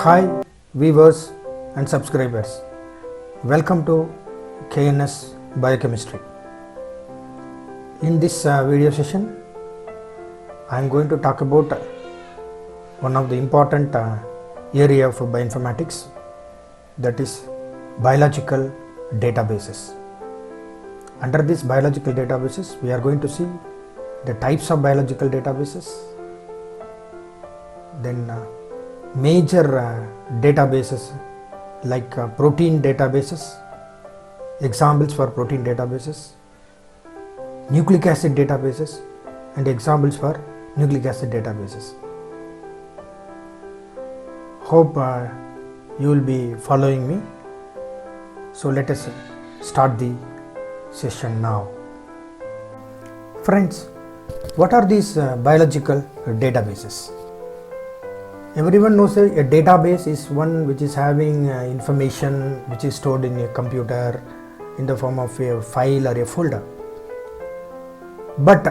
Hi viewers and subscribers, welcome to KNS Biochemistry. In this video session, I am going to talk about one of the important area of bioinformatics, that is biological databases. Under these biological databases, we are going to see the types of biological databases, then major databases like protein databases, examples for protein databases, nucleic acid databases, and examples for nucleic acid databases. Hope you will be following me. So let us start the session now. Friends, what are these biological databases? Everyone knows a database is one which is having information which is stored in a computer in the form of a file or a folder. But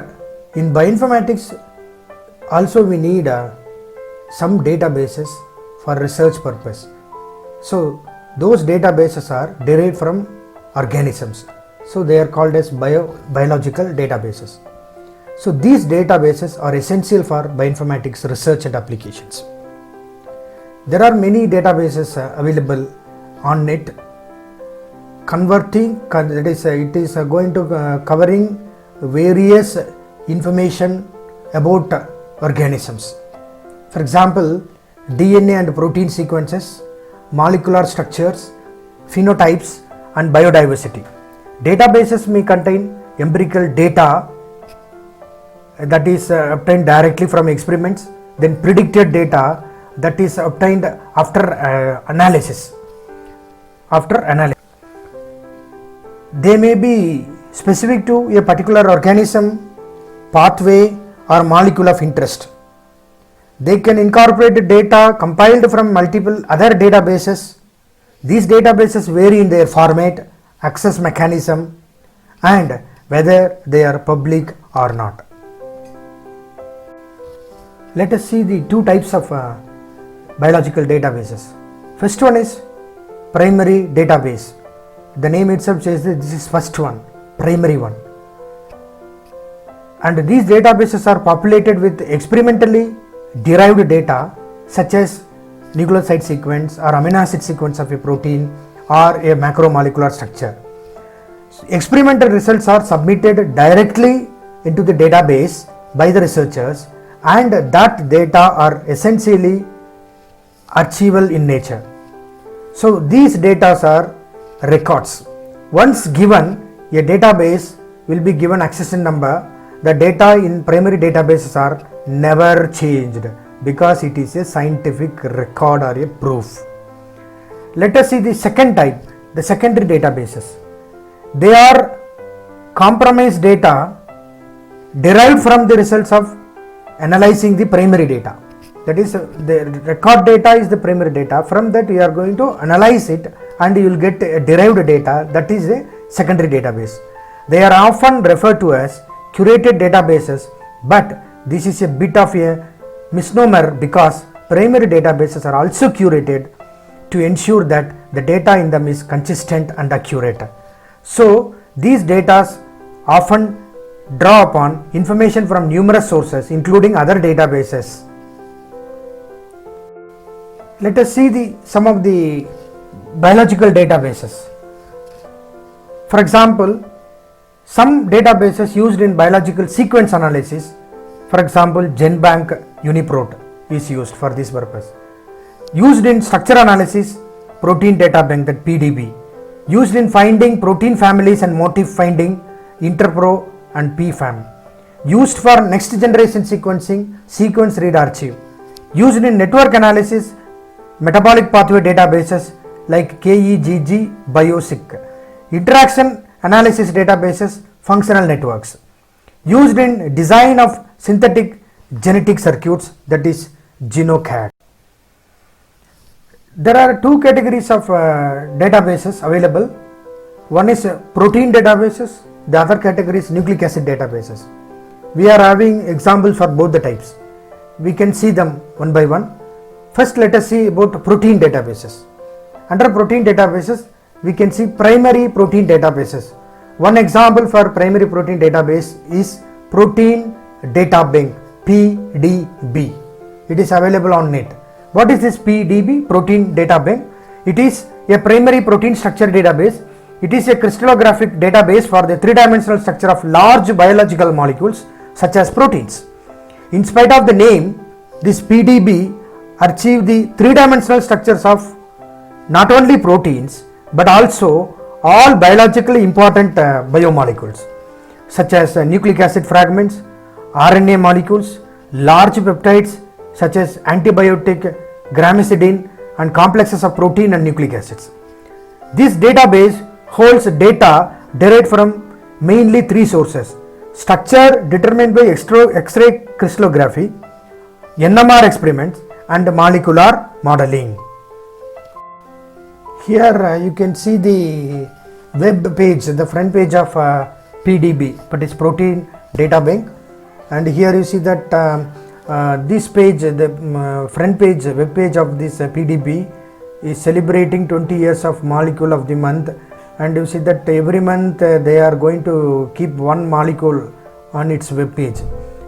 in bioinformatics also we need some databases for research purpose. So those databases are derived from organisms. So they are called as biological databases. So these databases are essential for bioinformatics research and applications. There are many databases available on net. It is going to covering various information about organisms. For example, DNA and protein sequences, molecular structures, phenotypes, and biodiversity. Databases may contain empirical data that is obtained directly from experiments, then predicted data that is obtained after analysis. They may be specific to a particular organism, pathway, or molecule of interest. They can incorporate data compiled from multiple other databases. These databases vary in their format, access mechanism, and whether they are public or not. Let us see the two types of biological databases. First one is primary database. The name itself says that this is first one, primary one. And these databases are populated with experimentally derived data such as nucleoside sequence or amino acid sequence of a protein or a macromolecular structure. Experimental results are submitted directly into the database by the researchers, and that data are essentially archival in nature. So these data are records. Once given, a database will be given accession number. The data in primary databases are never changed because it is a scientific record or a proof. Let us see the second type, the secondary databases. They are compromised data derived from the results of analyzing the primary data. That is, the record data is the primary data. From that you are going to analyze it and you will get a derived data, that is a secondary database. They are often referred to as curated databases, but this is a bit of a misnomer because primary databases are also curated to ensure that the data in them is consistent and accurate. So these data often draw upon information from numerous sources including other databases. Let us see some of the biological databases. For example, some databases used in biological sequence analysis, for example GenBank UniProt is used for this purpose. Used in structure analysis, Protein Data Bank, that PDB. Used in finding protein families and motif finding, Interpro and PFAM. Used for next generation sequencing, Sequence Read Archive. Used in network analysis, metabolic pathway databases like KEGG BioSic. Interaction analysis databases, functional networks. Used in design of synthetic genetic circuits, that is GenoCAD. There are two categories of databases available. One is protein databases, the other category is nucleic acid databases. We are having examples for both the types. We can see them one by one. First, let us see about protein databases. Under protein databases, we can see primary protein databases. One example for primary protein database is Protein Data Bank, PDB. It is available on net. What is this PDB, Protein Data Bank? It is a primary protein structure database. It is a crystallographic database for the three-dimensional structure of large biological molecules such as proteins. In spite of the name, this PDB achieved the three-dimensional structures of not only proteins but also all biologically important biomolecules such as nucleic acid fragments, RNA molecules, large peptides such as antibiotic, gramidin, and complexes of protein and nucleic acids. This database holds data derived from mainly three sources: structure determined by X-ray crystallography, NMR experiments, and molecular modeling. Here you can see the web page, the front page of PDB, but it's Protein Data Bank, and here you see that this page, the front page, web page of this PDB is celebrating 20 years of Molecule of the Month, and you see that every month they are going to keep one molecule on its web page.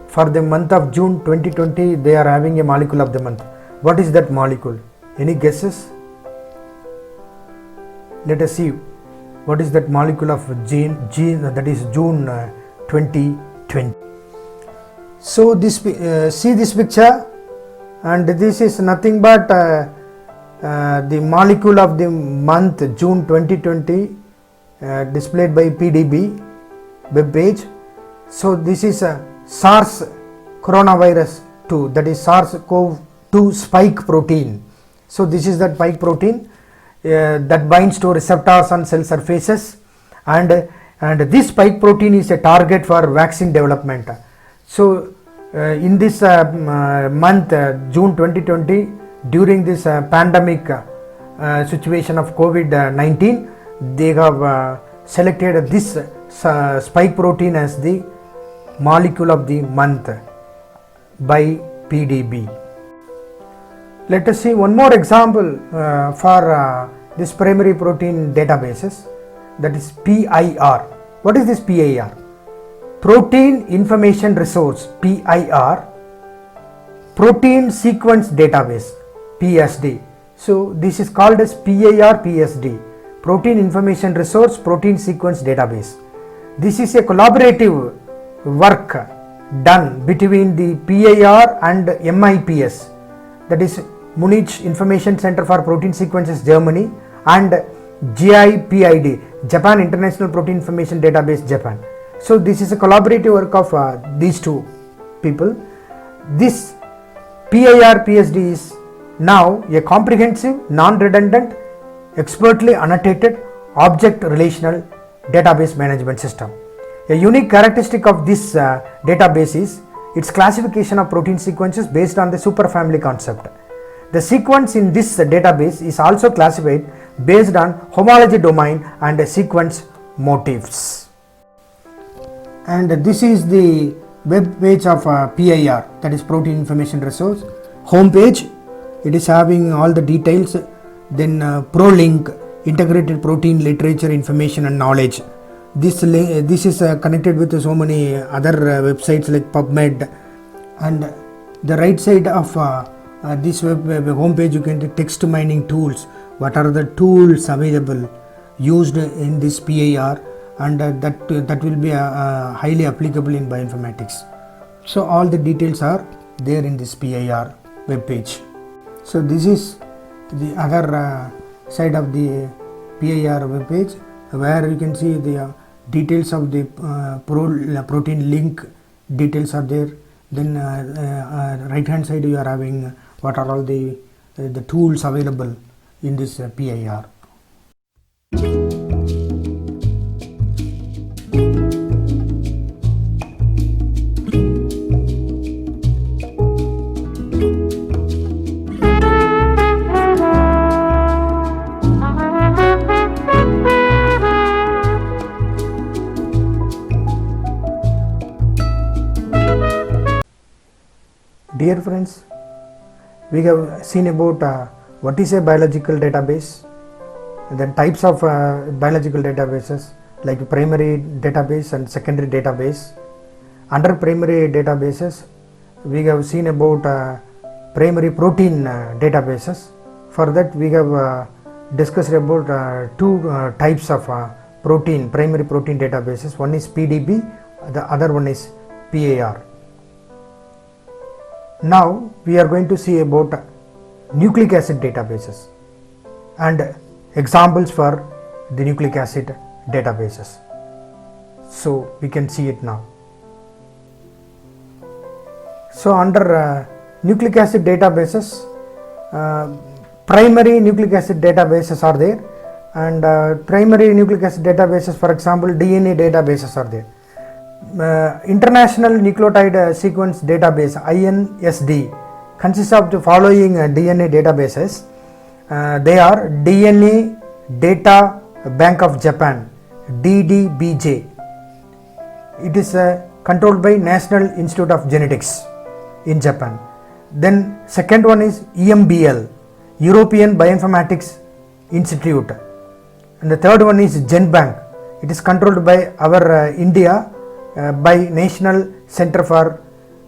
For the month of June 2020, they are having a Molecule of the Month. What is that molecule? Any guesses? Let us see. What is that molecule of gene that is June 2020? So this see this picture, and this is nothing but the molecule of the month June 2020 displayed by PDB web page. So this is a SARS coronavirus 2, that is SARS-CoV-2 spike protein. So this is that spike protein that binds to receptors on cell surfaces, and this spike protein is a target for vaccine development. So in this month June 2020, during this pandemic situation of COVID-19, they have selected this spike protein as the molecule of the month by PDB. Let us see one more example for this primary protein databases, that is PIR. What is this PIR? Protein Information Resource, PIR. Protein Sequence Database, PSD. So this is called as PIR PSD, Protein Information Resource Protein Sequence Database. This is a collaborative work done between the PIR and MIPS, that is Munich Information Center for Protein Sequences, Germany, and GIPID, Japan International Protein Information Database, Japan. So this is a collaborative work of these two people. This PIR PSD is now a comprehensive, non-redundant, expertly annotated object relational database management system. A unique characteristic of this database is its classification of protein sequences based on the superfamily concept. The sequence in this database is also classified based on homology domain and sequence motifs. And this is the web page of PIR, that is Protein Information Resource home page. It is having all the details. Then ProLink, Integrated Protein Literature Information and Knowledge. This is connected with so many other websites like PubMed. And the right side of this web home page, you can text mining tools. What are the tools available used in this PIR, and that will be highly applicable in bioinformatics. So all the details are there in this PIR web page. So this is the other side of the PIR web page, where you can see the details of the protein link details are there. Then right hand side you are having what are all the tools available in this PIR. Dear friends, we have seen about what is a biological database, then types of biological databases like primary database and secondary database. Under primary databases, we have seen about primary protein databases. For that, we have discussed about two types of primary protein databases. One is PDB, the other one is PAR. Now we are going to see about nucleic acid databases and examples for the nucleic acid databases. So we can see it now. So under nucleic acid databases, primary nucleic acid databases are there, and primary nucleic acid databases, for example, DNA databases are there. International Nucleotide Sequence Database INSD consists of the following DNA databases. They are DNA Data Bank of Japan, DDBJ. It is controlled by National Institute of Genetics in Japan. Then second one is EMBL, European Bioinformatics Institute, and the third one is GenBank. It is controlled by our India by National Center for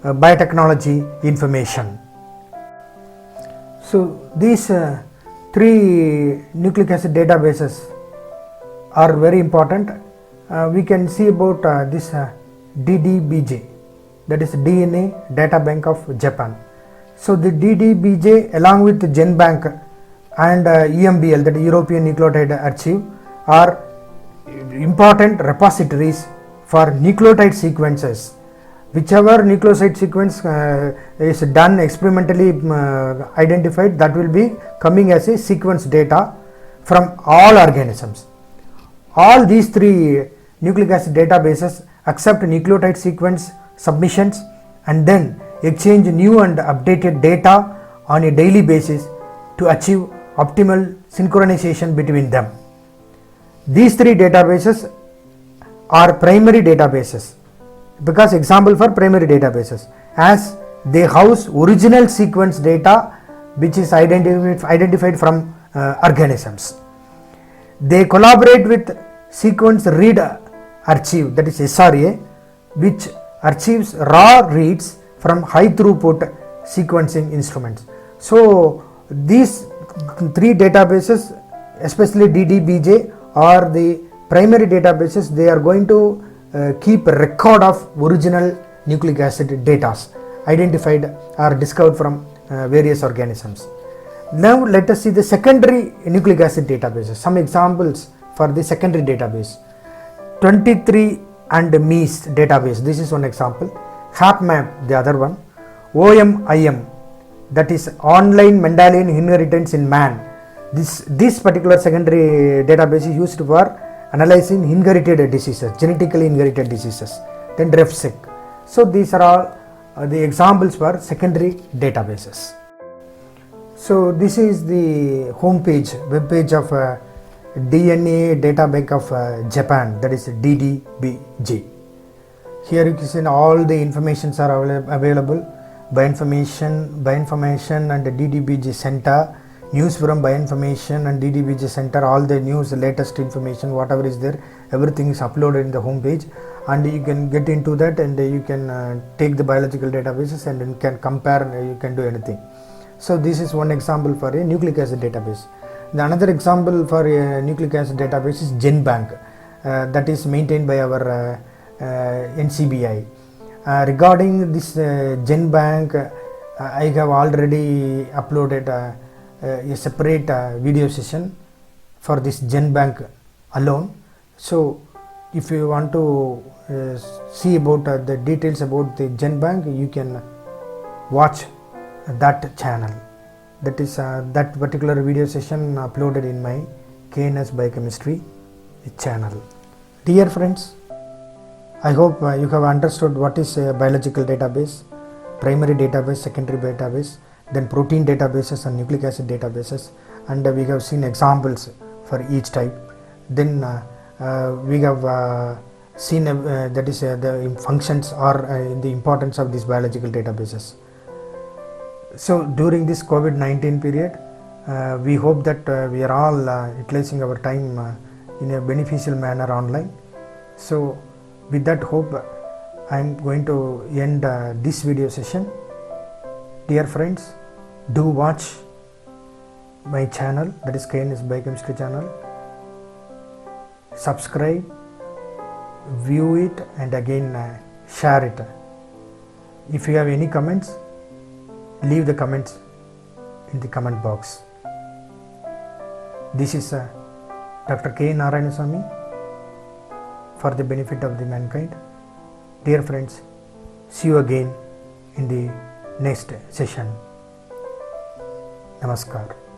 Biotechnology Information. So these three nucleic acid databases are very important. We can see about this DDBJ, that is DNA Data Bank of Japan. So the DDBJ along with GenBank and EMBL, that is European Nucleotide Archive, are important repositories for nucleotide sequences. Whichever nucleoside sequence is done experimentally identified, that will be coming as a sequence data from all organisms. All these three nucleic acid databases accept nucleotide sequence submissions and then exchange new and updated data on a daily basis to achieve optimal synchronization between them. These three databases are primary databases, because example for primary databases, as they house original sequence data which is identified from organisms. They collaborate with Sequence Read Archive, that is SRA, which archives raw reads from high throughput sequencing instruments. So these three databases, especially DDBJ, are the primary databases. They are going to keep a record of original nucleic acid data identified or discovered from various organisms. Now let us see the secondary nucleic acid databases. Some examples for the secondary database: 23andMe's database, this is one example. HapMap, the other one. OMIM, that is Online Mendelian Inheritance in Man. This particular secondary database is used for analyzing inherited diseases, genetically inherited diseases. Then RefSeq. So these are all the examples for secondary databases. So this is the home page, web page of DNA Data Bank of Japan, that is DDBJ. Here you can see all the informations are available. Bioinformation and the DDBJ Center, news from Bioinformation and DDBJ Center, all the news, latest information, whatever is there, everything is uploaded in the home page, and you can get into that and you can take the biological databases and you can compare, you can do anything. So this is one example for a nucleic acid database. The another example for a nucleic acid database is GenBank, that is maintained by our NCBI. Regarding this GenBank, I have already uploaded a separate video session for this GenBank alone. So if you want to see about the details about the GenBank, you can watch that channel. That is that particular video session uploaded in my KNS Biochemistry channel. Dear friends, I hope you have understood what is a biological database, primary database, secondary database, then protein databases and nucleic acid databases, and we have seen examples for each type. Then we have seen that is the functions or the importance of these biological databases. So during this COVID-19 period, we hope that we are all utilizing our time in a beneficial manner online. So with that hope, I am going to end this video session. Dear friends, do watch my channel, that is KNS Biochemistry channel. Subscribe, view it, and again share it. If you have any comments, leave the comments in the comment box. This is Dr. K. Narayanaswamy for the benefit of the mankind. Dear friends, see you again in the next session. Namaskar.